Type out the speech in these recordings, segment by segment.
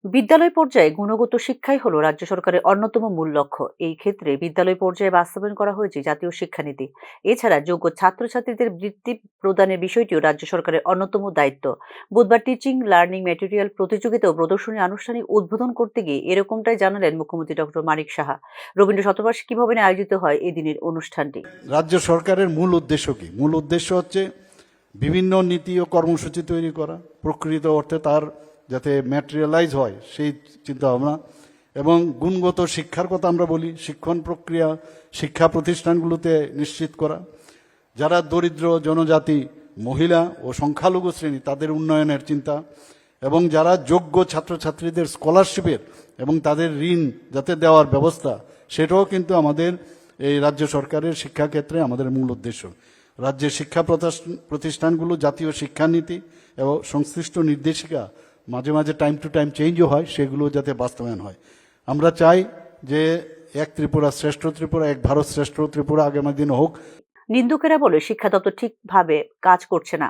বিদ্যালয় পর্যায়ে গুণগত শিক্ষাই হলো রাজ্য সরকারের অন্যতম মূল লক্ষ্য। এই ক্ষেত্রে বিদ্যালয় পর্যায়ে বাস্তবায়ন করা হয়েছে জাতীয় শিক্ষানীতি। এছাড়া যোগ্য ছাত্রছাত্রীদের বৃত্তি প্রদানের বিষয়টিও রাজ্য সরকারের অন্যতম দায়িত্ব। বুধবার টিচিং লার্নিং ম্যাটেরিয়াল প্রতিযোগিতা ও প্রদর্শনী আনুষ্ঠানিক উদ্বোধন করতে গিয়ে এরকমটাই জানালেন মুখ্যমন্ত্রী ডক্টর মানিক সাহা। রবীন্দ্র শতবার্ষিকী ভবনে আয়োজিত হয় এই দিনের অনুষ্ঠানটি। রাজ্য সরকারের মূল উদ্দেশ্য কি? মূল উদ্দেশ্য হচ্ছে বিভিন্ন নীতি ও কর্মসূচি তৈরি করা, প্রকৃত অর্থে তার যাতে ম্যাটেরিয়ালাইজ হয় সেই চিন্তা ভাবনা, এবং গুণগত শিক্ষার কথা আমরা বলি, শিক্ষণ প্রক্রিয়া শিক্ষা প্রতিষ্ঠানগুলোতে নিশ্চিত করা, যারা দরিদ্র জনজাতি, মহিলা ও সংখ্যালঘু শ্রেণী তাদের উন্নয়নের চিন্তা, এবং যারা যোগ্য ছাত্রছাত্রীদের স্কলারশিপের এবং তাদের ঋণ যাতে দেওয়ার ব্যবস্থা, সেটাও কিন্তু আমাদের এই রাজ্য সরকারের শিক্ষাক্ষেত্রে আমাদের মূল উদ্দেশ্য। রাজ্যের শিক্ষা প্রতিষ্ঠানগুলো জাতীয় শিক্ষানীতি এবং সংশ্লিষ্ট নির্দেশিকা মাঝে মাঝে টাইম টু টাইম চেঞ্জও হয়, সেগুলো যাতে বাস্তবায়ন হয়। আমরা চাই যে এক ত্রিপুরা শ্রেষ্ঠ ত্রিপুরা, এক ভারত শ্রেষ্ঠ ত্রিপুরা আগামী দিন হোক। নিন্দুকেরা বলে শিক্ষা দপ্তর ঠিকভাবে কাজ করছে না।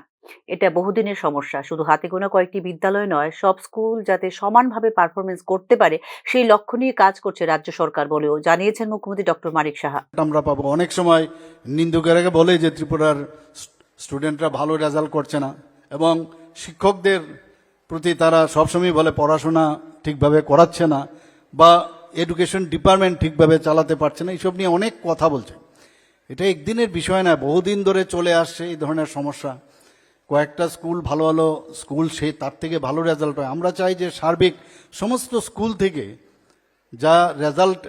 এটা বহুদিনের সমস্যা। শুধু হাতে গোনা কয়েকটি বিদ্যালয় নয়, সব স্কুল যাতে সমানভাবে পারফরমেন্স করতে পারে সেই লক্ষ্য নিয়ে কাজ করছে রাজ্য সরকার বলেও জানিয়েছেন মুখ্যমন্ত্রী ডক্টর মানিক সাহা। আমরা পাবো অনেক সময় নিন্দুকেরা বলে যে ত্রিপুরার স্টুডেন্টরা ভালো রেজাল্ট করছে না, এবং শিক্ষকদের প্রতি তারা সবসময় বলে পড়াশোনা ঠিকভাবে করাচ্ছে না, বা এডুকেশন ডিপার্টমেন্ট ঠিকভাবে চালাতে পারছে না। এইসব নিয়ে অনেক কথা বলছে। এটা একদিনের বিষয় না, বহুদিন ধরে চলে আসছে এই ধরনের সমস্যা। কয়েকটা স্কুল ভালো ভালো স্কুল, সে তার থেকে ভালো রেজাল্ট হয়। আমরা চাই যে সার্বিক সমস্ত স্কুল থেকে যা রেজাল্ট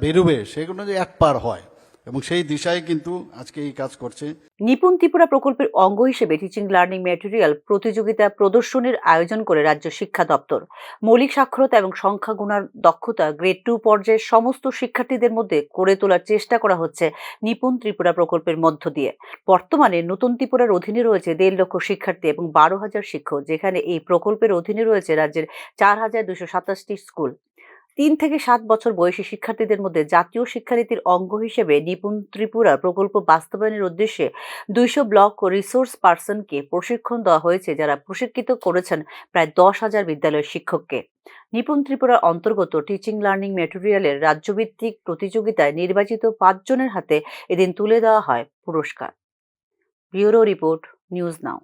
বেরোবে সেগুলো যে এক পার হয়, এবং সেই দিশায় কিন্তু আজকে এই কাজ করছে। নিপুণ ত্রিপুরা প্রকল্পের অঙ্গ হিসেবে টিচিং লার্নিং ম্যাটেরিয়াল প্রতিযোগিতা প্রদর্শনীর আয়োজন করে রাজ্য শিক্ষা দপ্তর। মৌলিক সাক্ষরতা এবং সংখ্যা গুণার দক্ষতা গ্রেড 2 পর্যায়ের সমস্ত শিক্ষার্থীদের মধ্যে করে তোলার চেষ্টা করা হচ্ছে নিপুণ ত্রিপুরা প্রকল্পের মধ্য দিয়ে। বর্তমানে নতুন ত্রিপুরার অধীনে রয়েছে 1.5 লক্ষ শিক্ষার্থী এবং 12,000 শিক্ষক, যেখানে এই প্রকল্পের অধীনে রয়েছে রাজ্যের 4,227টি স্কুল। 3 থেকে 7 বছর বয়সী শিক্ষার্থীদের মধ্যে জাতীয় শিক্ষানীতির অঙ্গ হিসেবে নিপুণ ত্রিপুরা প্রকল্প বাস্তবায়নের উদ্দেশ্যে 200 ব্লক ও রিসোর্স পার্সনকে প্রশিক্ষণ দেওয়া হয়েছে, যারা প্রশিক্ষিত করেছেন প্রায় 10,000 বিদ্যালয়ের শিক্ষককে। নিপুণ ত্রিপুরার অন্তর্গত টিচিং লার্নিং ম্যাটেরিয়ালের রাজ্যভিত্তিক প্রতিযোগিতায় নির্বাচিত 5 জনের হাতে এদিন তুলে দেওয়া হয় পুরস্কার। Bureau report, news now.